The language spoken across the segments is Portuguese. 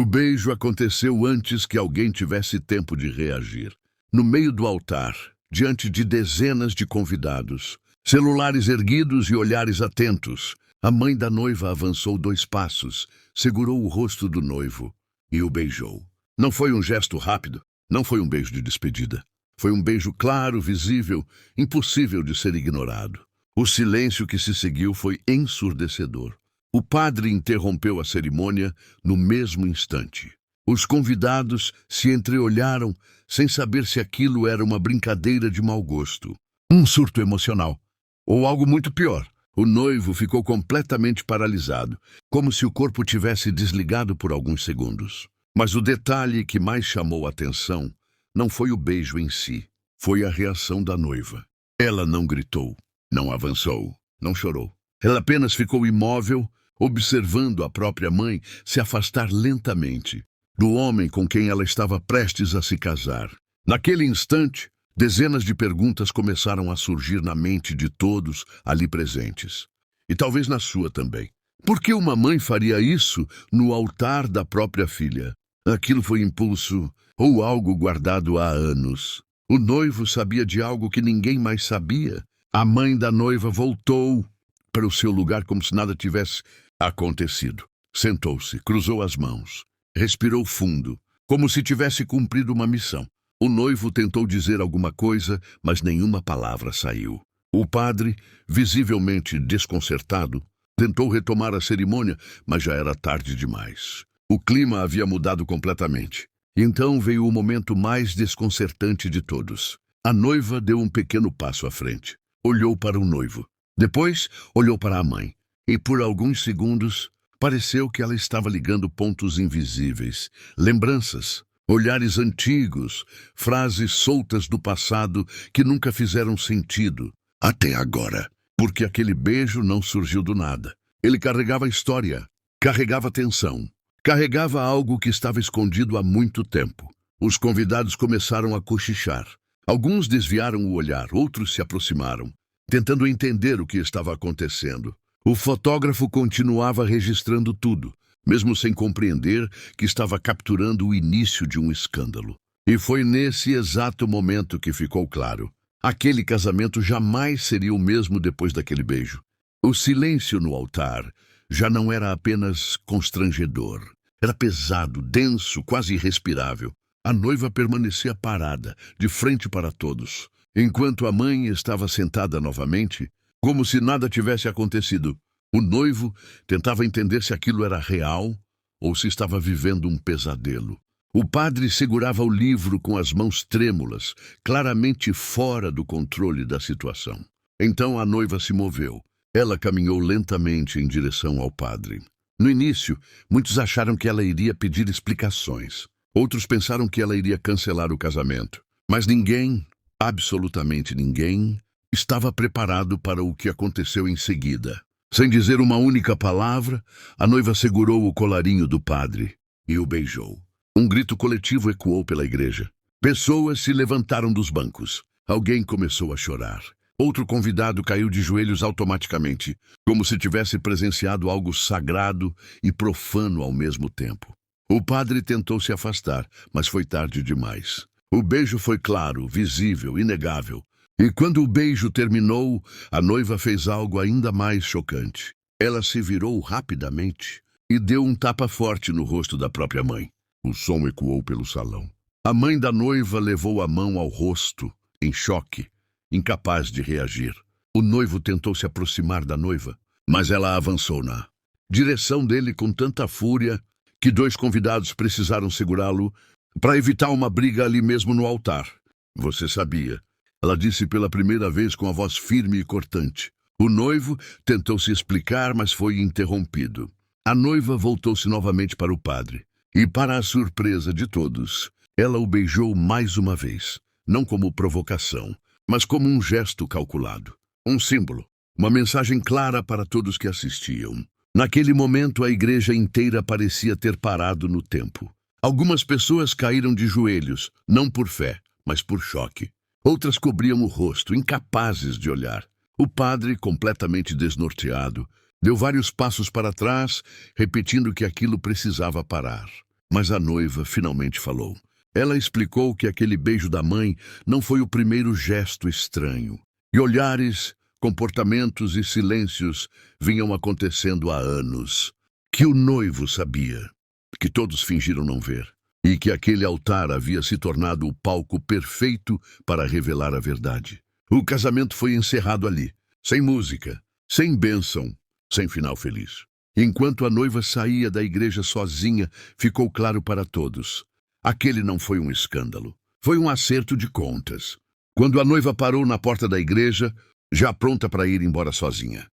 O beijo aconteceu antes que alguém tivesse tempo de reagir. No meio do altar, diante de dezenas de convidados, celulares erguidos e olhares atentos, a mãe da noiva avançou 2 passos, segurou o rosto do noivo e o beijou. Não foi um gesto rápido, não foi um beijo de despedida. Foi um beijo claro, visível, impossível de ser ignorado. O silêncio que se seguiu foi ensurdecedor. O padre interrompeu a cerimônia no mesmo instante. Os convidados se entreolharam sem saber se aquilo era uma brincadeira de mau gosto, um surto emocional, ou algo muito pior. O noivo ficou completamente paralisado, como se o corpo tivesse desligado por alguns segundos. Mas o detalhe que mais chamou a atenção não foi o beijo em si, foi a reação da noiva. Ela não gritou, não avançou, não chorou. Ela apenas ficou imóvel, observando a própria mãe se afastar lentamente do homem com quem ela estava prestes a se casar. Naquele instante, dezenas de perguntas começaram a surgir na mente de todos ali presentes. E talvez na sua também. Por que uma mãe faria isso no altar da própria filha? Aquilo foi impulso ou algo guardado há anos. O noivo sabia de algo que ninguém mais sabia. A mãe da noiva voltou para o seu lugar como se nada tivesse acontecido. Sentou-se, cruzou as mãos, respirou fundo, como se tivesse cumprido uma missão. O noivo tentou dizer alguma coisa, mas nenhuma palavra saiu. O padre, visivelmente desconcertado, tentou retomar a cerimônia, mas já era tarde demais. O clima havia mudado completamente. Então veio o momento mais desconcertante de todos. A noiva deu um pequeno passo à frente. Olhou para o noivo. Depois, olhou para a mãe. E por alguns segundos, pareceu que ela estava ligando pontos invisíveis, lembranças, olhares antigos, frases soltas do passado que nunca fizeram sentido, até agora, porque aquele beijo não surgiu do nada. Ele carregava história, carregava tensão, carregava algo que estava escondido há muito tempo. Os convidados começaram a cochichar. Alguns desviaram o olhar, outros se aproximaram, tentando entender o que estava acontecendo. O fotógrafo continuava registrando tudo, mesmo sem compreender que estava capturando o início de um escândalo. E foi nesse exato momento que ficou claro. Aquele casamento jamais seria o mesmo depois daquele beijo. O silêncio no altar já não era apenas constrangedor. Era pesado, denso, quase irrespirável. A noiva permanecia parada, de frente para todos, enquanto a mãe estava sentada novamente, como se nada tivesse acontecido. O noivo tentava entender se aquilo era real ou se estava vivendo um pesadelo. O padre segurava o livro com as mãos trêmulas, claramente fora do controle da situação. Então a noiva se moveu. Ela caminhou lentamente em direção ao padre. No início, muitos acharam que ela iria pedir explicações. Outros pensaram que ela iria cancelar o casamento. Mas ninguém, absolutamente ninguém, estava preparado para o que aconteceu em seguida. Sem dizer uma única palavra, a noiva segurou o colarinho do padre e o beijou. Um grito coletivo ecoou pela igreja. Pessoas se levantaram dos bancos. Alguém começou a chorar. Outro convidado caiu de joelhos automaticamente, como se tivesse presenciado algo sagrado e profano ao mesmo tempo. O padre tentou se afastar, mas foi tarde demais. O beijo foi claro, visível, inegável. E quando o beijo terminou, a noiva fez algo ainda mais chocante. Ela se virou rapidamente e deu um tapa forte no rosto da própria mãe. O som ecoou pelo salão. A mãe da noiva levou a mão ao rosto, em choque, incapaz de reagir. O noivo tentou se aproximar da noiva, mas ela avançou na direção dele com tanta fúria que 2 convidados precisaram segurá-lo para evitar uma briga ali mesmo no altar. Você sabia. Ela disse pela primeira vez com a voz firme e cortante. O noivo tentou se explicar, mas foi interrompido. A noiva voltou-se novamente para o padre. E, para a surpresa de todos, ela o beijou mais uma vez. Não como provocação, mas como um gesto calculado. Um símbolo. Uma mensagem clara para todos que assistiam. Naquele momento, a igreja inteira parecia ter parado no tempo. Algumas pessoas caíram de joelhos, não por fé, mas por choque. Outras cobriam o rosto, incapazes de olhar. O padre, completamente desnorteado, deu vários passos para trás, repetindo que aquilo precisava parar. Mas a noiva finalmente falou. Ela explicou que aquele beijo da mãe não foi o primeiro gesto estranho. E olhares, comportamentos e silêncios vinham acontecendo há anos. Que o noivo sabia, que todos fingiram não ver, e que aquele altar havia se tornado o palco perfeito para revelar a verdade. O casamento foi encerrado ali, sem música, sem bênção, sem final feliz. Enquanto a noiva saía da igreja sozinha, ficou claro para todos. Aquele não foi um escândalo, foi um acerto de contas. Quando a noiva parou na porta da igreja, já pronta para ir embora sozinha,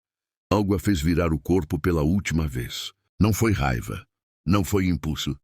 algo a fez virar o corpo pela última vez. Não foi raiva, não foi impulso,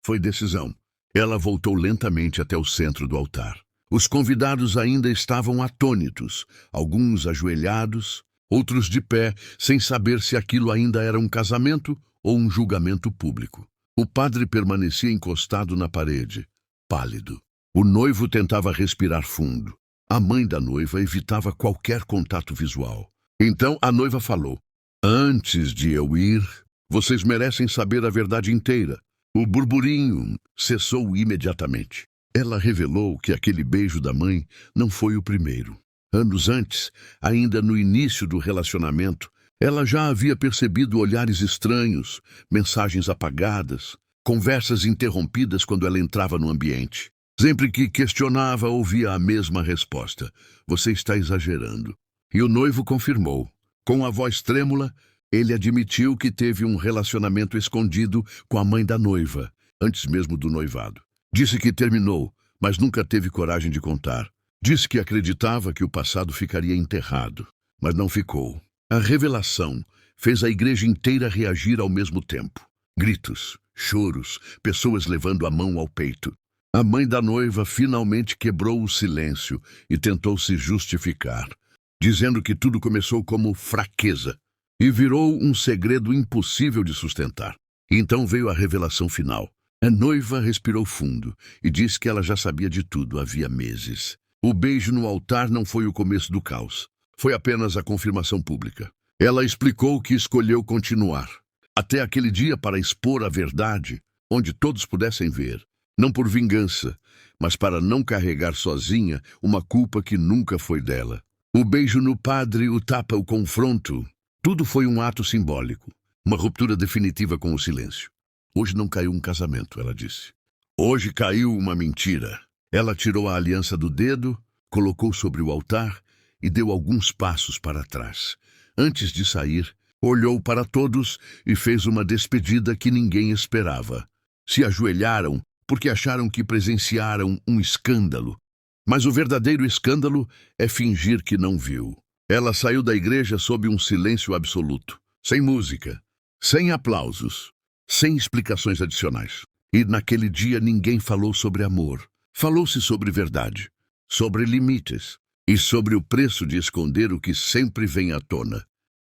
foi decisão. Ela voltou lentamente até o centro do altar. Os convidados ainda estavam atônitos, alguns ajoelhados, outros de pé, sem saber se aquilo ainda era um casamento ou um julgamento público. O padre permanecia encostado na parede, pálido. O noivo tentava respirar fundo. A mãe da noiva evitava qualquer contato visual. Então a noiva falou: "Antes de eu ir, vocês merecem saber a verdade inteira." O burburinho cessou imediatamente. Ela revelou que aquele beijo da mãe não foi o primeiro. Anos antes, ainda no início do relacionamento, ela já havia percebido olhares estranhos, mensagens apagadas, conversas interrompidas quando ela entrava no ambiente. Sempre que questionava, ouvia a mesma resposta: "Você está exagerando." E o noivo confirmou. Com a voz trêmula, ele admitiu que teve um relacionamento escondido com a mãe da noiva, antes mesmo do noivado. Disse que terminou, mas nunca teve coragem de contar. Disse que acreditava que o passado ficaria enterrado, mas não ficou. A revelação fez a igreja inteira reagir ao mesmo tempo. Gritos, choros, pessoas levando a mão ao peito. A mãe da noiva finalmente quebrou o silêncio e tentou se justificar, dizendo que tudo começou como fraqueza e virou um segredo impossível de sustentar. Então veio a revelação final. A noiva respirou fundo e disse que ela já sabia de tudo havia meses. O beijo no altar não foi o começo do caos. Foi apenas a confirmação pública. Ela explicou que escolheu continuar, até aquele dia, para expor a verdade, onde todos pudessem ver. Não por vingança, mas para não carregar sozinha uma culpa que nunca foi dela. O beijo no padre, o tapa, o confronto, tudo foi um ato simbólico, uma ruptura definitiva com o silêncio. Hoje não caiu um casamento, ela disse. Hoje caiu uma mentira. Ela tirou a aliança do dedo, colocou sobre o altar e deu alguns passos para trás. Antes de sair, olhou para todos e fez uma despedida que ninguém esperava. Se ajoelharam porque acharam que presenciaram um escândalo. Mas o verdadeiro escândalo é fingir que não viu. Ela saiu da igreja sob um silêncio absoluto, sem música, sem aplausos, sem explicações adicionais. E naquele dia ninguém falou sobre amor. Falou-se sobre verdade, sobre limites e sobre o preço de esconder o que sempre vem à tona.